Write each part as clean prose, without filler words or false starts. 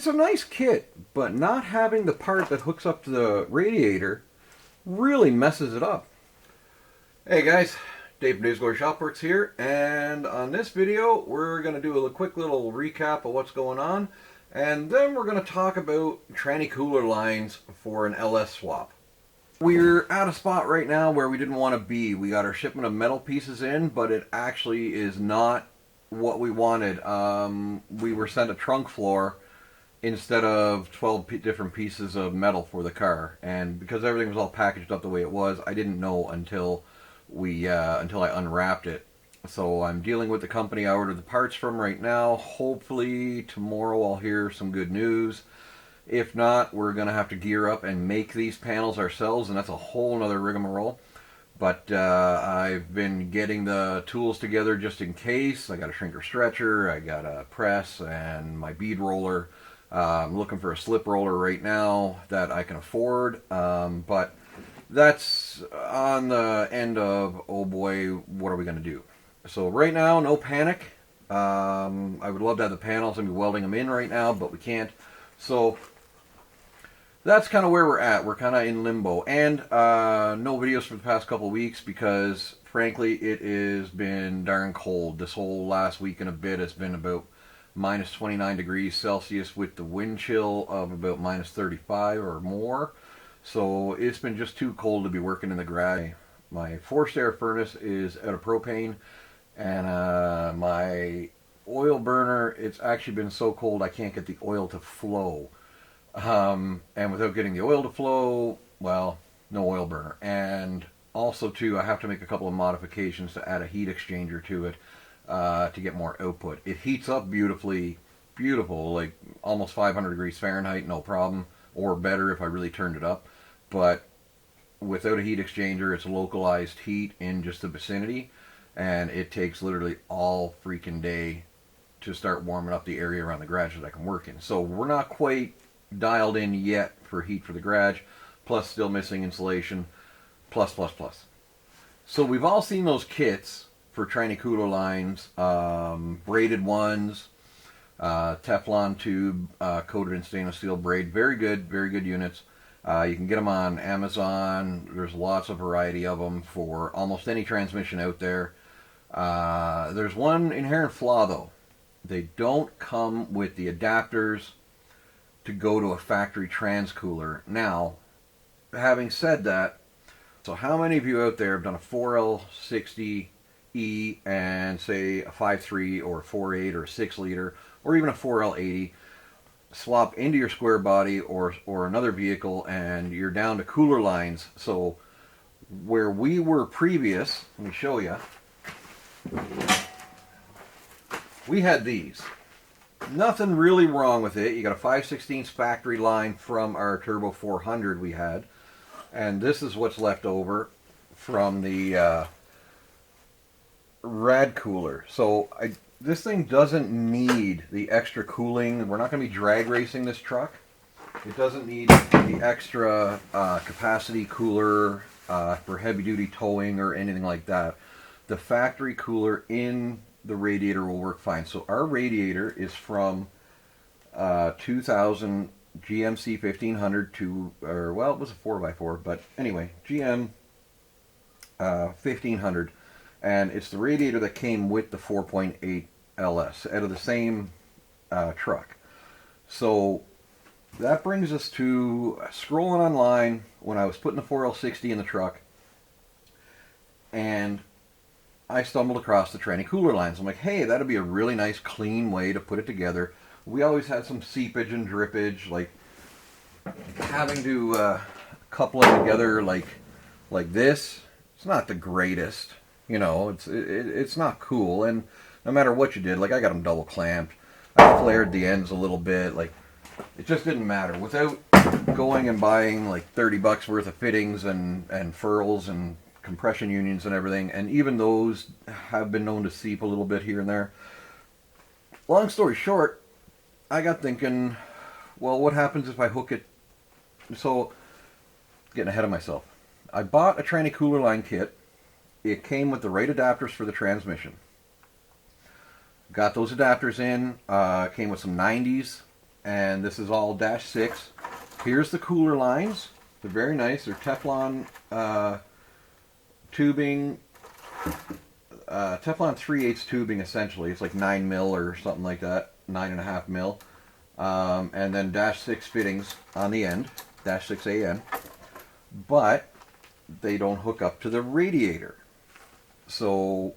it's a nice kit, but not having the part that hooks up to the radiator really messes it up. Hey guys, Dave from Dave's Glory Shopworks here, and on this video we're going to do a quick little recap of what's going on, and then we're going to talk about tranny cooler lines for an LS swap. We're at a spot right now where we didn't want to be. We got our shipment of metal pieces in, but it actually is not what we wanted. We were sent a trunk floor instead of 12 different pieces of metal for the car, and because everything was all packaged up the way it was, I didn't know until I unwrapped it. So I'm dealing with the company I ordered the parts from right now. Hopefully tomorrow I'll hear some good news. If not, we're gonna have to gear up and make these panels ourselves, and that's a whole nother rigmarole. But I've been getting the tools together just in case. I got a shrinker stretcher, I got a press, and my bead roller. I'm looking for a slip roller right now that I can afford, but that's on the end of, oh boy, what are we going to do? So right now, no panic. I would love to have the panels and be welding them in right now, but we can't. So that's kind of where we're at. We're kind of in limbo. And no videos for the past couple weeks because, frankly, it has been darn cold. This whole last week and a bit has been about minus 29 degrees Celsius with the wind chill of about minus 35 or more. So it's been just too cold to be working in the garage. My forced air furnace is out of propane, and my oil burner, it's actually been so cold I can't get the oil to flow. And without getting the oil to flow, well, no oil burner. And also too, I have to make a couple of modifications to add a heat exchanger to it to get more output. It heats up beautifully, beautiful, like almost 500 degrees Fahrenheit, no problem, or better if I really turned it up. But without a heat exchanger, it's localized heat in just the vicinity, and it takes literally all freaking day to start warming up the area around the garage that I can work in. So we're not quite dialed in yet for heat for the garage, plus still missing insulation, plus. So we've all seen those kits for tranny cooler lines, braided ones, Teflon tube, coated in stainless steel braid. Very good units. You can get them on Amazon. There's lots of variety of them for almost any transmission out there. There's one inherent flaw though. They don't come with the adapters to go to a factory transcooler. Now, having said that, so how many of you out there have done a 4L60E and say a 5.3 or a 4.8 or a 6 liter or even a 4L80, swap into your square body or another vehicle, and you're down to cooler lines? So where we were previous, let me show you, we had these. Nothing really wrong with it. You got a 5/16 factory line from our Turbo 400 we had, and this is what's left over from the rad cooler. So this thing doesn't need the extra cooling. We're not going to be drag racing this truck. It doesn't need the extra capacity cooler for heavy duty towing or anything like that. The factory cooler in the radiator will work fine. So our radiator is from 2000 GMC 1500 to, or well, it was a 4x4, but anyway, GM 1500. And it's the radiator that came with the 4.8 LS out of the same truck. So that brings us to scrolling online when I was putting the 4L60 in the truck, and I stumbled across the tranny cooler lines. I'm like, hey, that'd be a really nice clean way to put it together. We always had some seepage and drippage, like having to couple it together like this. It's not the greatest. You know, it's not cool, and no matter what you did, like I got them double clamped, I flared the ends a little bit, like it just didn't matter. Without going and buying like 30 bucks worth of fittings and furls and compression unions and everything, and even those have been known to seep a little bit here and there. Long story short, I got thinking, well, what happens if I hook it? So, getting ahead of myself. I bought a tranny cooler line kit. It came with the right adapters for the transmission. Got those adapters in, came with some 90s, and this is all Dash 6. Here's the cooler lines. They're very nice. They're Teflon tubing, Teflon 3/8 tubing essentially. It's like 9 mil or something like that, 9.5 mil. And then Dash 6 fittings on the end, Dash 6 AN. But they don't hook up to the radiator. So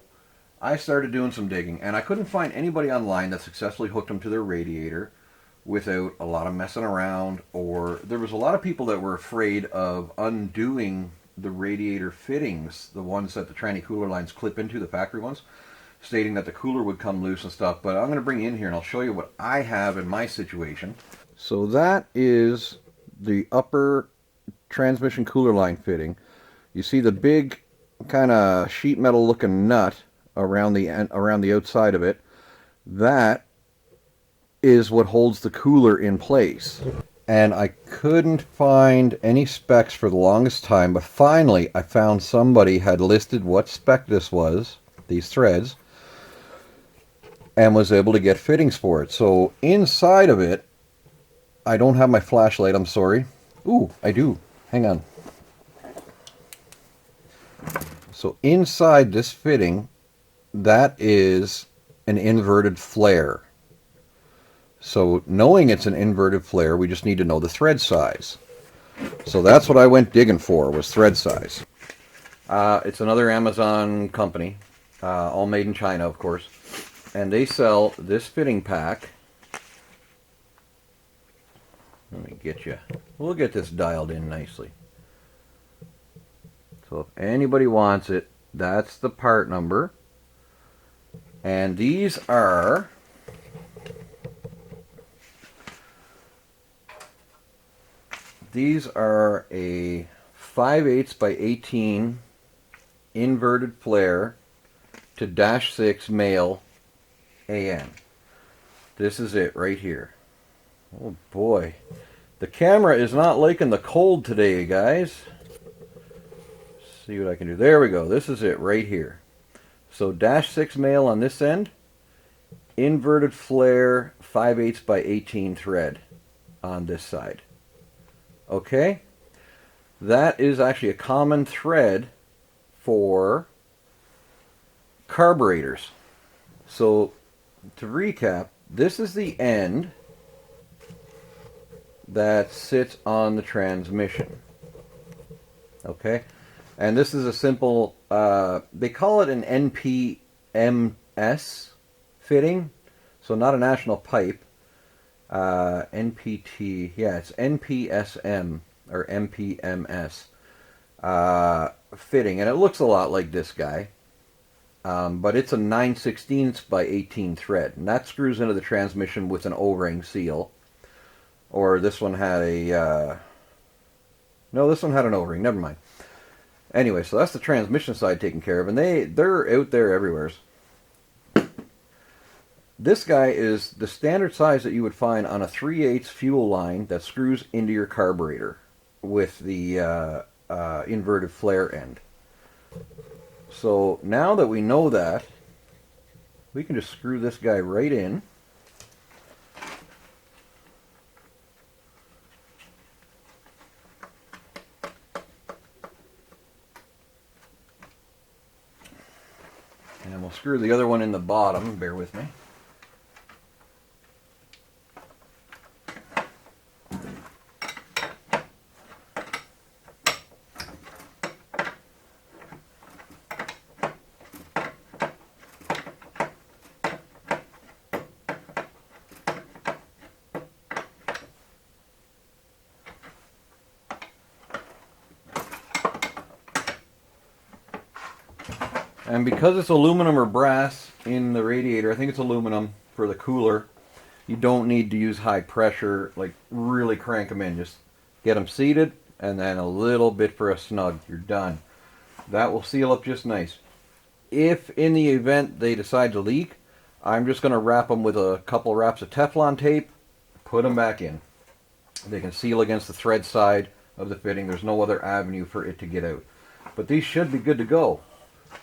I started doing some digging, and I couldn't find anybody online that successfully hooked them to their radiator without a lot of messing around, or there was a lot of people that were afraid of undoing the radiator fittings, the ones that the tranny cooler lines clip into, the factory ones, stating that the cooler would come loose and stuff. But I'm going to bring you in here and I'll show you what I have in my situation. So that is the upper transmission cooler line fitting. You see the big kind of sheet metal looking nut around the outside of it. That is what holds the cooler in place. And I couldn't find any specs for the longest time, but finally I found somebody had listed what spec this was, these threads, and was able to get fittings for it. So inside of it, I don't have my flashlight, I'm sorry. Ooh, I do. Hang on. So inside this fitting, that is an inverted flare. So knowing it's an inverted flare, we just need to know the thread size. So that's what I went digging for, was thread size. It's another Amazon company, all made in China, of course. And they sell this fitting pack. Let me get you. We'll get this dialed in nicely. So if anybody wants it, that's the part number. And these are a 5/8 by 18 inverted flare to Dash 6 male AN. This is it right here. Oh boy. The camera is not liking the cold today, guys. Let's see what I can do. There we go. This is it right here. So Dash 6 male on this end. Inverted flare 5/8 by 18 thread on this side. Okay, that is actually a common thread for carburetors. So to recap, this is the end that sits on the transmission. Okay, and this is a simple, they call it an NPMS fitting, so not a national pipe. NPT, yeah, it's NPSM or MPMS fitting, and it looks a lot like this guy, but it's a 9/16 by 18 thread, and that screws into the transmission with an O-ring seal. Or this one had a no, this one had an O-ring. Never mind. Anyway, so that's the transmission side taken care of, and they're out there everywhere. This guy is the standard size that you would find on a 3/8 fuel line that screws into your carburetor with the inverted flare end. So now that we know that, we can just screw this guy right in. And we'll screw the other one in the bottom, bear with me. And because it's aluminum or brass in the radiator, I think it's aluminum for the cooler, you don't need to use high pressure, like really crank them in. Just get them seated and then a little bit for a snug. You're done. That will seal up just nice. If in the event they decide to leak, I'm just going to wrap them with a couple wraps of Teflon tape, put them back in. They can seal against the thread side of the fitting. There's no other avenue for it to get out. But these should be good to go.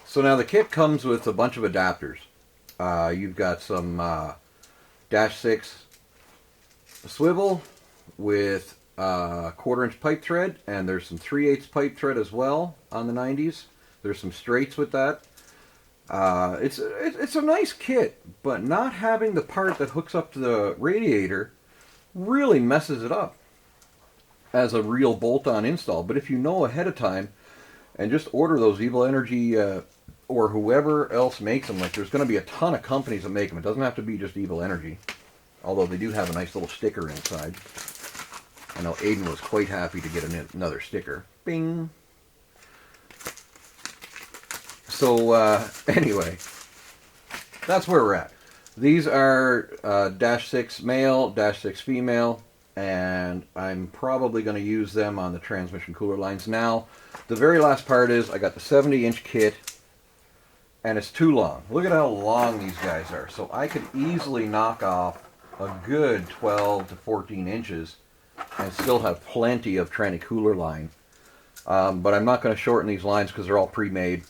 So now the kit comes with a bunch of adapters. You've got some Dash 6 swivel with 1/4 inch pipe thread, and there's some 3/8 pipe thread as well on the 90s. There's some straights with that. It's a nice kit, but not having the part that hooks up to the radiator really messes it up as a real bolt-on install. But if you know ahead of time and just order those Evil Energy or whoever else makes them, like there's going to be a ton of companies that make them. It doesn't have to be just Evil Energy, although they do have a nice little sticker inside. I know Aiden was quite happy to get another sticker. Bing! So anyway, that's where we're at. These are -6 male, -6 female, and I'm probably going to use them on the transmission cooler lines. Now, the very last part is I got the 70-inch kit, and it's too long. Look at how long these guys are. So I could easily knock off a good 12 to 14 inches and still have plenty of tranny cooler line. But I'm not going to shorten these lines because they're all pre-made,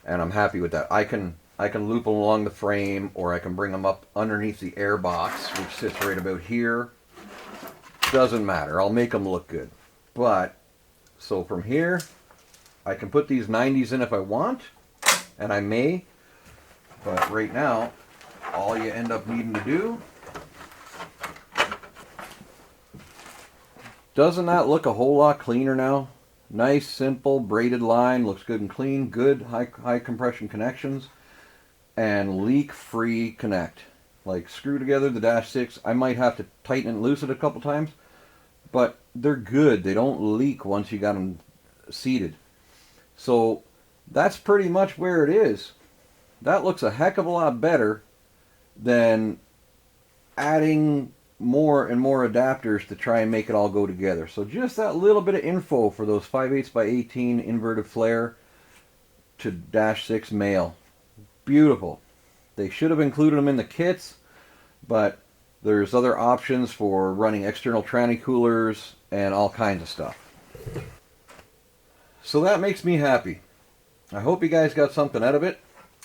and I'm happy with that. I can loop them along the frame, or I can bring them up underneath the air box, which sits right about here. Doesn't matter. I'll make them look good. But, so from here, I can put these 90s in if I want, and I may. But right now, all you end up needing to do... Doesn't that look a whole lot cleaner now? Nice, simple, braided line. Looks good and clean. Good high compression connections. And leak-free connect. Like, screw together the -6. I might have to tighten and loosen it a couple times, but they're good. They don't leak once you got them seated. So that's pretty much where it is. That looks a heck of a lot better than adding more and more adapters to try and make it all go together. So just that little bit of info for those 5/8 by 18 inverted flare to -6 male. Beautiful. They should have included them in the kits, but there's other options for running external tranny coolers and all kinds of stuff. So that makes me happy. I hope you guys got something out of it.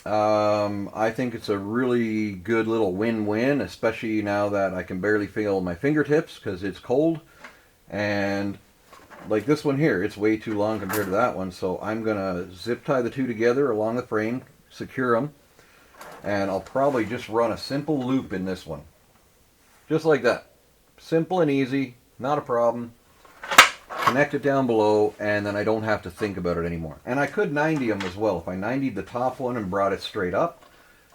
I think it's a really good little win-win, especially now that I can barely feel my fingertips because it's cold. And like this one here, it's way too long compared to that one, so I'm going to zip tie the two together along the frame, secure them, and I'll probably just run a simple loop in this one. Just like that. Simple and easy, not a problem. Connect it down below, and then I don't have to think about it anymore. And I could 90 them as well. If I 90'd the top one and brought it straight up,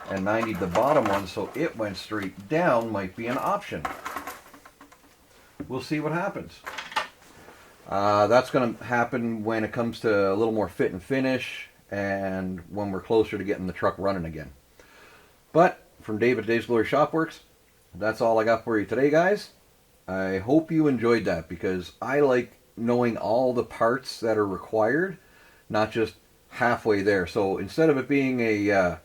and 90'd the bottom one so it went straight down, might be an option. We'll see what happens. That's going to happen when it comes to a little more fit and finish, and when we're closer to getting the truck running again. But from Dave at Dave's Glory Shopworks, that's all I got for you today, guys. I hope you enjoyed that, because I like knowing all the parts that are required, not just halfway there. So instead of it being an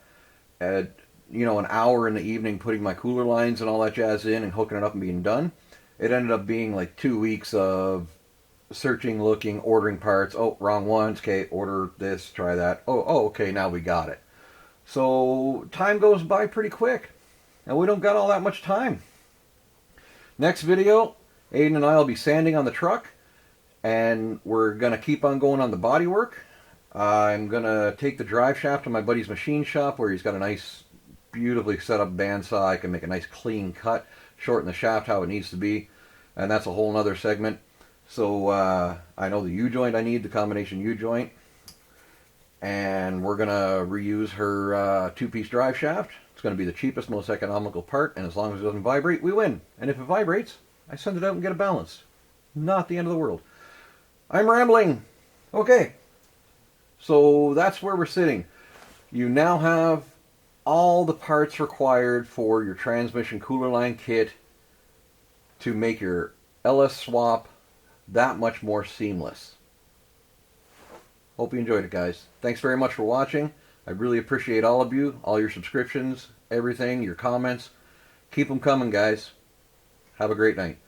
hour in the evening putting my cooler lines and all that jazz in and hooking it up and being done, it ended up being like 2 weeks of searching, looking, ordering parts. Oh, wrong ones. Okay, order this, try that. Oh, okay, now we got it. So time goes by pretty quick, and we don't got all that much time. Next video, Aiden and I will be sanding on the truck, and we're going to keep on going on the body work. I'm going to take the drive shaft to my buddy's machine shop where he's got a nice, beautifully set up bandsaw. I can make a nice clean cut, shorten the shaft how it needs to be, and that's a whole nother segment. So I know the U-joint I need, the combination U-joint, and we're going to reuse her two-piece drive shaft. It's going to be the cheapest, most economical part, and as long as it doesn't vibrate, we win. And if it vibrates, I send it out and get a balance. Not the end of the world. I'm rambling. Okay. So that's where we're sitting. You now have all the parts required for your transmission cooler line kit to make your LS swap that much more seamless. Hope you enjoyed it, guys. Thanks very much for watching. I really appreciate all of you, all your subscriptions, everything, your comments. Keep them coming, guys. Have a great night.